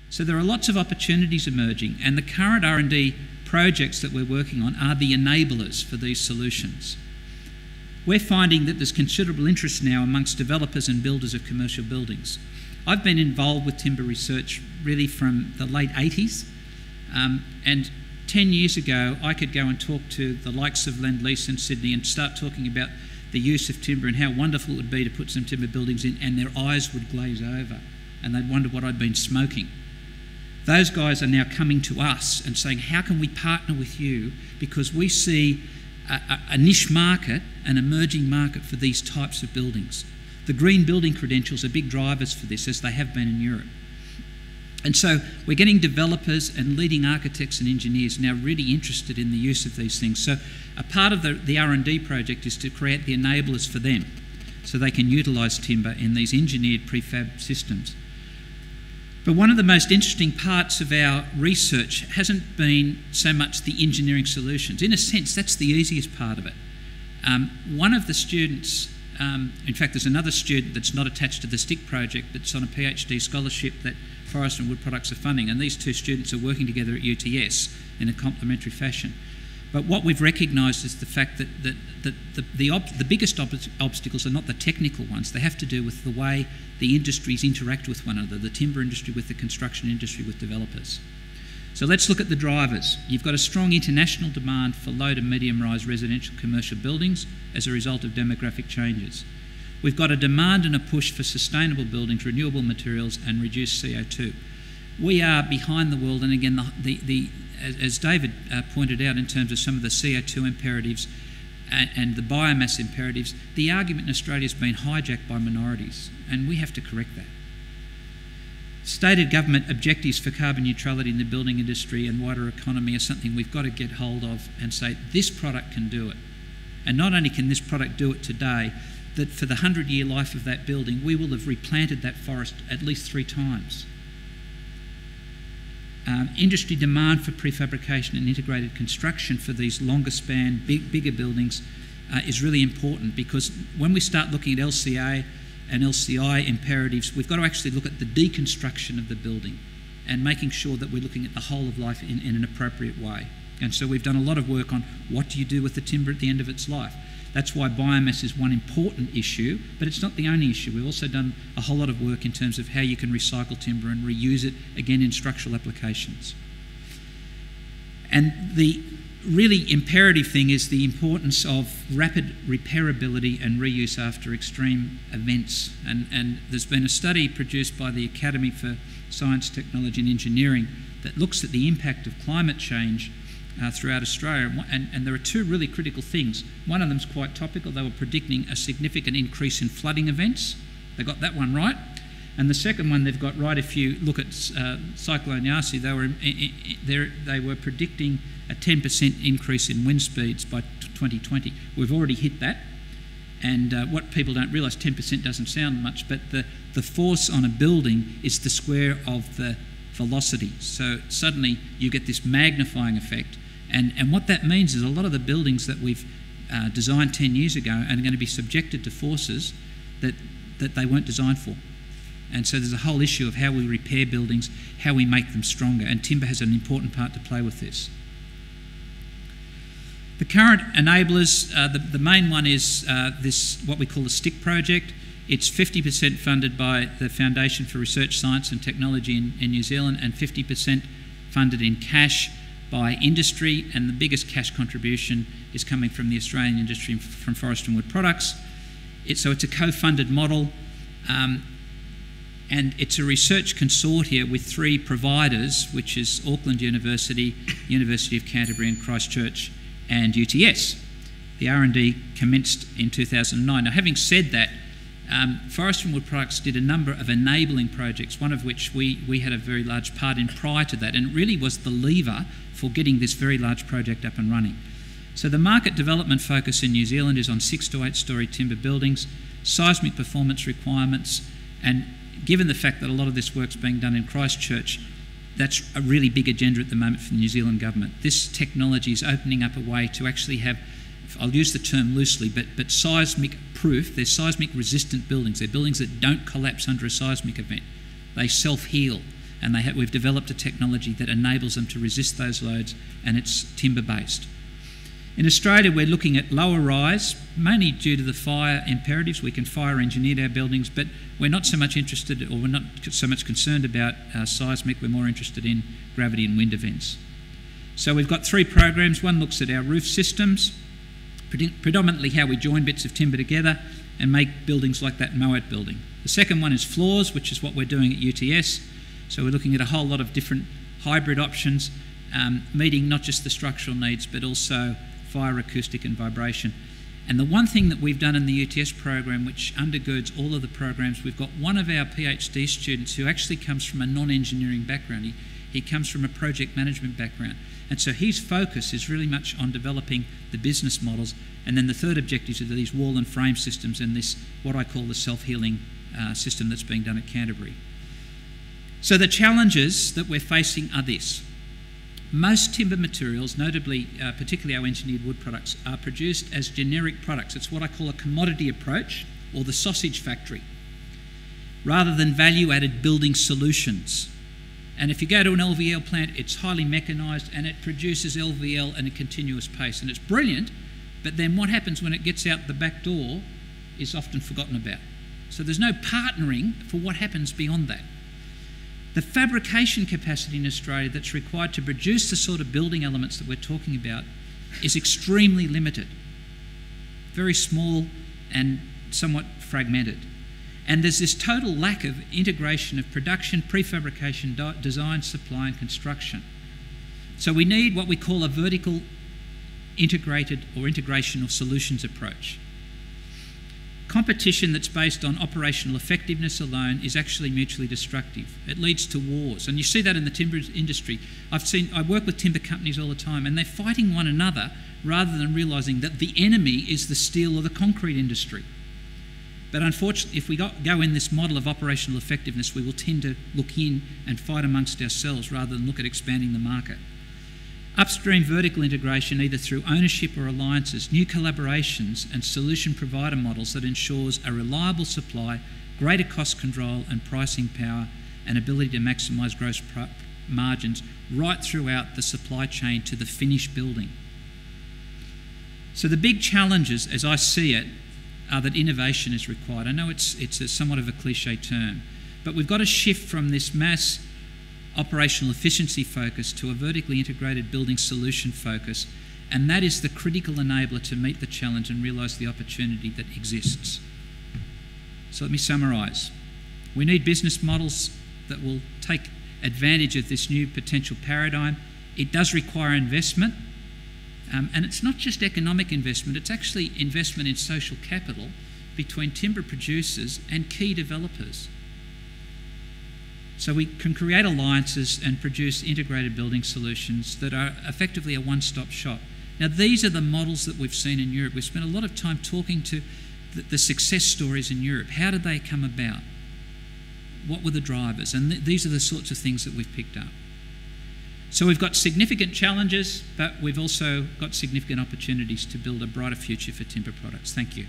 So there are lots of opportunities emerging, and the current R&D projects that we're working on are the enablers for these solutions. We're finding that there's considerable interest now amongst developers and builders of commercial buildings. I've been involved with timber research really from the late 80s, and 10 years ago I could go and talk to the likes of Lend-Lease in Sydney and start talking about the use of timber and how wonderful it would be to put some timber buildings in, and their eyes would glaze over and they'd wonder what I'd been smoking. Those guys are now coming to us and saying, how can we partner with you, because we see a niche market, an emerging market for these types of buildings. The green building credentials are big drivers for this, as they have been in Europe. And so we're getting developers and leading architects and engineers now really interested in the use of these things. So a part of the R&D project is to create the enablers for them so they can utilise timber in these engineered prefab systems. But one of the most interesting parts of our research hasn't been so much the engineering solutions. In a sense, that's the easiest part of it. One of the students, in fact, there's another student that's not attached to the STIC project that's on a PhD scholarship that Forestry and Wood Products are funding, and these two students are working together at UTS in a complementary fashion. But what we've recognised is the fact that the biggest obstacles are not the technical ones. They have to do with the way the industries interact with one another, the timber industry with the construction industry with developers. So let's look at the drivers. You've got a strong international demand for low to medium-rise residential commercial buildings as a result of demographic changes. We've got a demand and a push for sustainable buildings, renewable materials and reduced CO2. We are behind the world, and again, as David pointed out in terms of some of the CO2 imperatives and the biomass imperatives, the argument in Australia has been hijacked by minorities, and we have to correct that. Stated government objectives for carbon neutrality in the building industry and wider economy are something we've got to get hold of and say, this product can do it. And not only can this product do it today, that for the 100-year life of that building, we will have replanted that forest at least 3 times. Industry demand for prefabrication and integrated construction for these longer span, bigger buildings is really important, because when we start looking at LCA and LCI imperatives, we've got to actually look at the deconstruction of the building and making sure that we're looking at the whole of life in an appropriate way. And so we've done a lot of work on what do you do with the timber at the end of its life. That's why biomass is one important issue, but it's not the only issue. We've also done a whole lot of work in terms of how you can recycle timber and reuse it, again, in structural applications. And the really imperative thing is the importance of rapid repairability and reuse after extreme events. And there's been a study produced by the Academy for Science, Technology and Engineering that looks at the impact of climate change throughout Australia, and there are 2 really critical things. One of them's quite topical. They were predicting a significant increase in flooding events. They got that one right. And the second one they've got right, if you look at Cyclone Yasi, they were predicting a 10% increase in wind speeds by 2020. We've already hit that. And what people don't realise, 10% doesn't sound much, but the force on a building is the square of the velocity. So suddenly you get this magnifying effect. And what that means is a lot of the buildings that we've designed 10 years ago are going to be subjected to forces that they weren't designed for. And so there's a whole issue of how we repair buildings, how we make them stronger, and timber has an important part to play with this. The current enablers, the main one is this, what we call the STIC project. It's 50% funded by the Foundation for Research, Science and Technology in New Zealand, and 50% funded in cash by industry, and the biggest cash contribution is coming from the Australian industry, from Forestry and Wood Products. So it's a co-funded model, and it's a research consortia with 3 providers, which is Auckland University, University of Canterbury and Christchurch, and UTS. The R&D commenced in 2009. Now, having said that, Forestry and Wood Products did a number of enabling projects, one of which we had a very large part in prior to that, and it really was the lever for getting this very large project up and running. So the market development focus in New Zealand is on 6 to 8 storey timber buildings, seismic performance requirements, and given the fact that a lot of this work's being done in Christchurch, that's a really big agenda at the moment for the New Zealand government. This technology is opening up a way to actually have, I'll use the term loosely, but seismic proof. They're seismic resistant buildings. They're buildings that don't collapse under a seismic event. They self-heal. and we've developed a technology that enables them to resist those loads, and it's timber-based. In Australia, we're looking at lower rise, mainly due to the fire imperatives. We can fire engineer our buildings, but we're not so much interested, or we're not so much concerned about seismic. We're more interested in gravity and wind events. So we've got 3 programs. One looks at our roof systems, predominantly how we join bits of timber together and make buildings like that Moat building. The second one is floors, which is what we're doing at UTS. So we're looking at a whole lot of different hybrid options, meeting not just the structural needs, but also fire, acoustic and vibration. And the one thing that we've done in the UTS program, which undergirds all of the programs, we've got one of our PhD students who actually comes from a non-engineering background. He comes from a project management background. And so his focus is really much on developing the business models. And then the third objective is these wall and frame systems and this, what I call the self-healing system that's being done at Canterbury. So the challenges that we're facing are this. Most timber materials, notably, particularly our engineered wood products, are produced as generic products. It's what I call a commodity approach, or the sausage factory, rather than value-added building solutions. And if you go to an LVL plant, it's highly mechanised and it produces LVL at a continuous pace. And it's brilliant, but then what happens when it gets out the back door is often forgotten about. So there's no partnering for what happens beyond that. The fabrication capacity in Australia that's required to produce the sort of building elements that we're talking about is extremely limited, very small and somewhat fragmented. And there's this total lack of integration of production, prefabrication, design, supply and construction. So we need what we call a vertical integrated or integration of solutions approach. Competition that's based on operational effectiveness alone is actually mutually destructive. It leads to wars, and you see that in the timber industry. I work with timber companies all the time, and they're fighting one another rather than realising that the enemy is the steel or the concrete industry. But unfortunately, if we go in this model of operational effectiveness, we will tend to look in and fight amongst ourselves rather than look at expanding the market. Upstream vertical integration, either through ownership or alliances, new collaborations and solution provider models that ensures a reliable supply, greater cost control and pricing power, and ability to maximise gross margins right throughout the supply chain to the finished building. So the big challenges, as I see it, are that innovation is required. I know it's somewhat of a cliche term, but we've got to shift from this mass operational efficiency focus to a vertically integrated building solution focus, and that is the critical enabler to meet the challenge and realise the opportunity that exists. So let me summarise. We need business models that will take advantage of this new potential paradigm. It does require investment, and it's not just economic investment, it's actually investment in social capital between timber producers and key developers. So we can create alliances and produce integrated building solutions that are effectively a one-stop shop. Now, these are the models that we've seen in Europe. We've spent a lot of time talking to the success stories in Europe. How did they come about? What were the drivers? And these are the sorts of things that we've picked up. So we've got significant challenges, but we've also got significant opportunities to build a brighter future for timber products. Thank you.